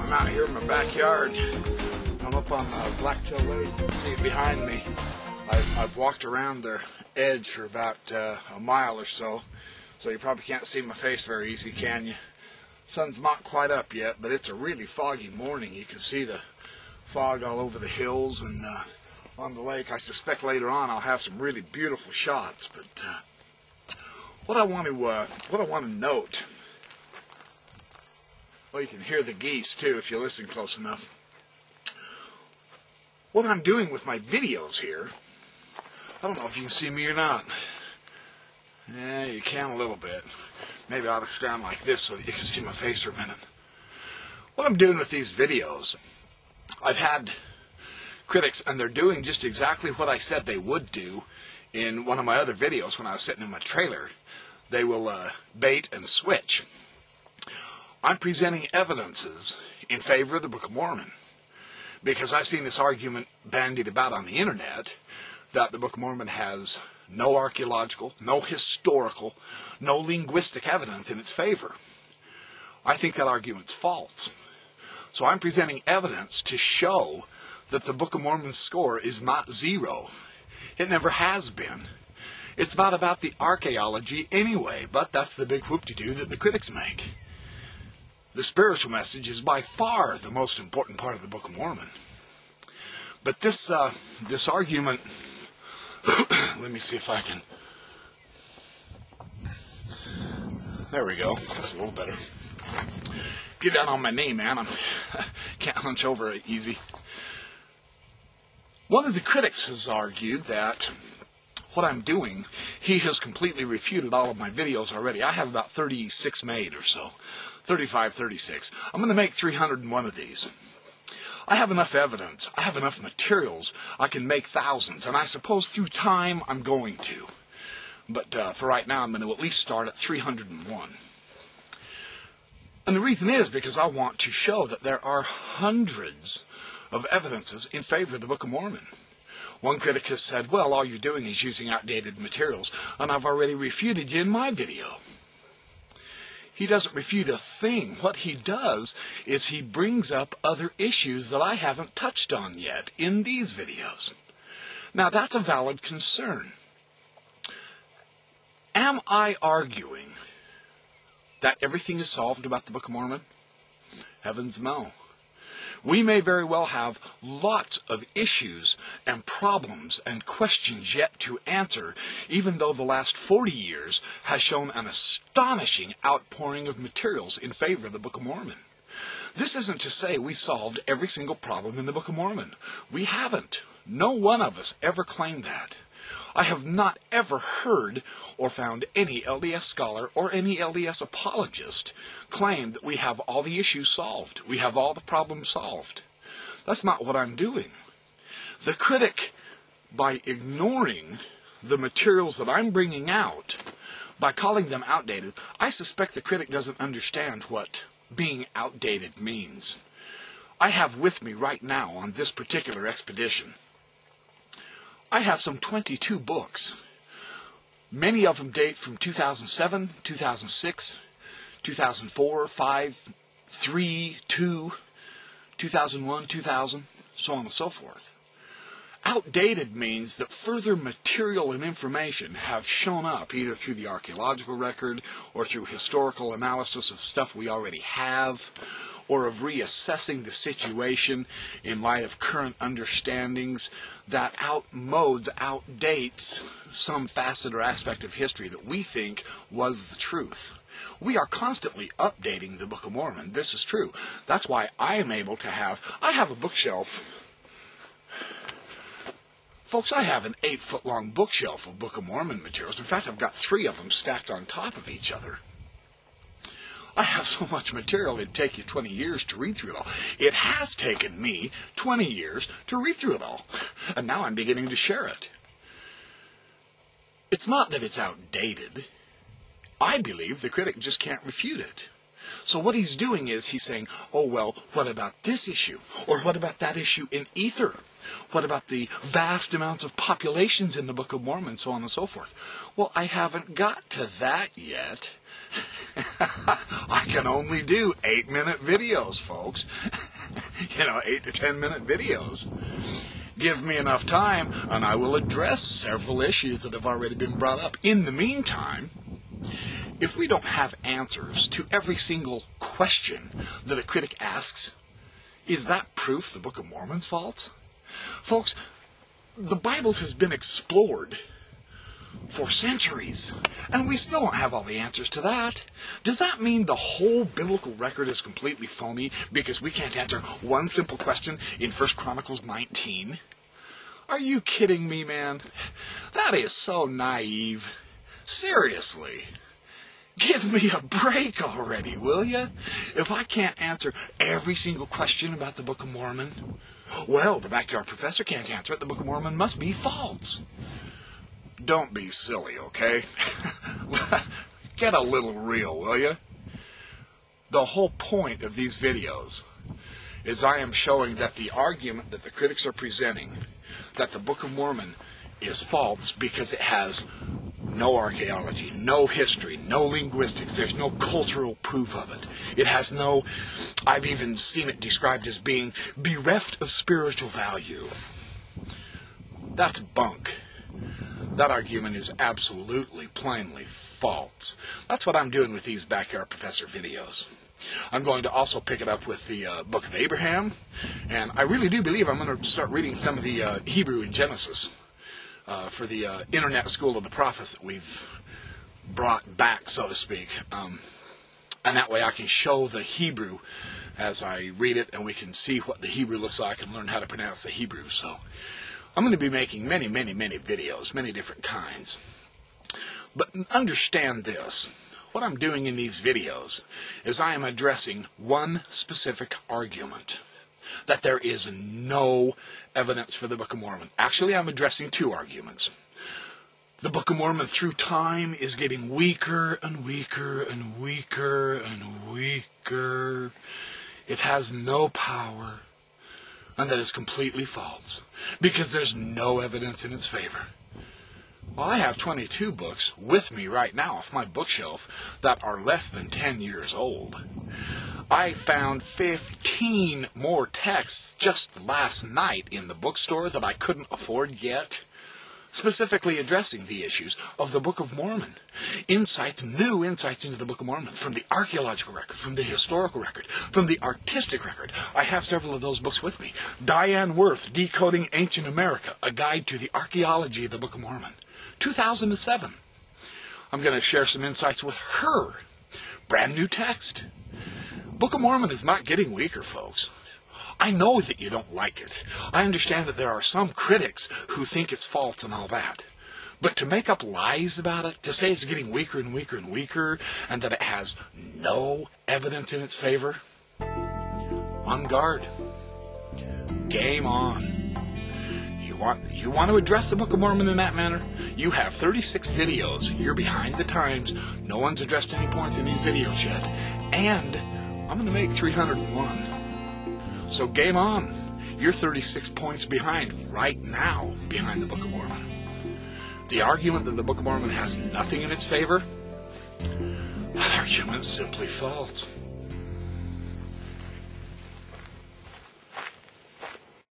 I'm out here in my backyard. I'm up on Blacktail Lake. See it behind me. I've walked around the edge for about a mile or so, so you probably can't see my face very easy, can you? Sun's not quite up yet, but it's a really foggy morning. You can see the fog all over the hills and on the lake. I suspect later on I'll have some really beautiful shots, but what I want to note. Well, you can hear the geese too if you listen close enough. What I'm doing with my videos here, I don't know if you can see me or not. Yeah, you can a little bit. Maybe I ought to stand like this so that you can see my face for a minute. What I'm doing with these videos, I've had critics, and they're doing just exactly what I said they would do in one of my other videos when I was sitting in my trailer. They will bait and switch. I'm presenting evidences in favor of the Book of Mormon because I've seen this argument bandied about on the internet that the Book of Mormon has no archaeological, no historical, no linguistic evidence in its favor. I think that argument's false. So I'm presenting evidence to show that the Book of Mormon's score is not zero. It never has been. It's not about the archaeology anyway, but that's the big whoop-de-doo that the critics make. The spiritual message is by far the most important part of the Book of Mormon. But this argument, let me see if I can, there we go, that's a little better. Get down on my knee, man, I can't hunch over it easy. One of the critics has argued that what I'm doing, he has completely refuted all of my videos already. I have about 36 made or so. 35, 36. I'm going to make 301 of these. I have enough evidence. I have enough materials. I can make thousands. And I suppose through time I'm going to. But for right now I'm going to at least start at 301. And the reason is because I want to show that there are hundreds of evidences in favor of the Book of Mormon. One critic has said, well, all you're doing is using outdated materials, and I've already refuted you in my video. He doesn't refute a thing. What he does is he brings up other issues that I haven't touched on yet in these videos. Now, that's a valid concern. Am I arguing that everything is solved about the Book of Mormon? Heavens no. We may very well have lots of issues and problems and questions yet to answer, even though the last 40 years has shown an astonishing outpouring of materials in favor of the Book of Mormon. This isn't to say we've solved every single problem in the Book of Mormon. We haven't. No one of us ever claimed that. I have not ever heard or found any LDS scholar or any LDS apologist claim that we have all the issues solved. We have all the problems solved. That's not what I'm doing. The critic, by ignoring the materials that I'm bringing out, by calling them outdated, I suspect the critic doesn't understand what being outdated means. I have with me right now on this particular expedition, I have some 22 books. Many of them date from 2007, 2006, 2004, 5, 3, 2, 2001, 2000, so on and so forth. Outdated means that further material and information have shown up either through the archaeological record or through historical analysis of stuff we already have, or of reassessing the situation in light of current understandings that outdates some facet or aspect of history that we think was the truth. We are constantly updating the Book of Mormon. This is true. That's why I am able to I have a bookshelf. Folks, I have an 8-foot-long bookshelf of Book of Mormon materials. In fact, I've got 3 of them stacked on top of each other. I have so much material it'd take you 20 years to read through it all. It has taken me 20 years to read through it all. And now I'm beginning to share it. It's not that it's outdated. I believe the critic just can't refute it. So what he's doing is he's saying, oh, well, what about this issue? Or what about that issue in Ether? What about the vast amounts of populations in the Book of Mormon, so on and so forth? Well, I haven't got to that yet. I can only do 8-minute videos, folks. 8 to 10-minute videos. Give me enough time, and I will address several issues that have already been brought up. In the meantime, if we don't have answers to every single question that a critic asks, is that proof the Book of Mormon's fault? Folks, the Bible has been explored for centuries, and we still don't have all the answers to that. Does that mean the whole biblical record is completely phony because we can't answer one simple question in 1 Chronicles 19? Are you kidding me, man? That is so naive. Seriously. Give me a break already, will you? If I can't answer every single question about the Book of Mormon, well, the backyard professor can't answer it. The Book of Mormon must be false. Don't be silly, okay? Get a little real, will you? The whole point of these videos is I am showing that the argument that the critics are presenting, that the Book of Mormon is false because it has no archaeology, no history, no linguistics, there's no cultural proof of it. It has no, I've even seen it described as being bereft of spiritual value. That's bunk. That argument is absolutely, plainly false. That's what I'm doing with these Backyard Professor videos. I'm going to also pick it up with the Book of Abraham, and I really do believe I'm going to start reading some of the Hebrew in Genesis for the Internet School of the Prophets that we've brought back, so to speak. And that way I can show the Hebrew as I read it, and we can see what the Hebrew looks like and learn how to pronounce the Hebrew. So I'm going to be making many, many, many videos, many different kinds. But understand this. What I'm doing in these videos is I am addressing one specific argument, that there is no evidence for the Book of Mormon. Actually, I'm addressing two arguments. The Book of Mormon through time is getting weaker and weaker and weaker and weaker. It has no power. And that is completely false, because there's no evidence in its favor. Well, I have 22 books with me right now off my bookshelf that are less than 10 years old. I found 15 more texts just last night in the bookstore that I couldn't afford yet, specifically addressing the issues of the Book of Mormon. New insights into the Book of Mormon, from the archaeological record, from the historical record, from the artistic record. I have several of those books with me. Diane Worth, Decoding Ancient America, A Guide to the Archaeology of the Book of Mormon, 2007. I'm going to share some insights with her. Brand new text. Book of Mormon is not getting weaker, folks. I know that you don't like it. I understand that there are some critics who think it's false and all that. But to make up lies about it, to say it's getting weaker and weaker and weaker, and that it has no evidence in its favor, on guard. Game on. You want to address the Book of Mormon in that manner? You have 36 videos. You're behind the times. No one's addressed any points in these videos yet. And I'm going to make 301. So game on. You're 36 points behind right now, behind the Book of Mormon. The argument that the Book of Mormon has nothing in its favor, that argument's simply false.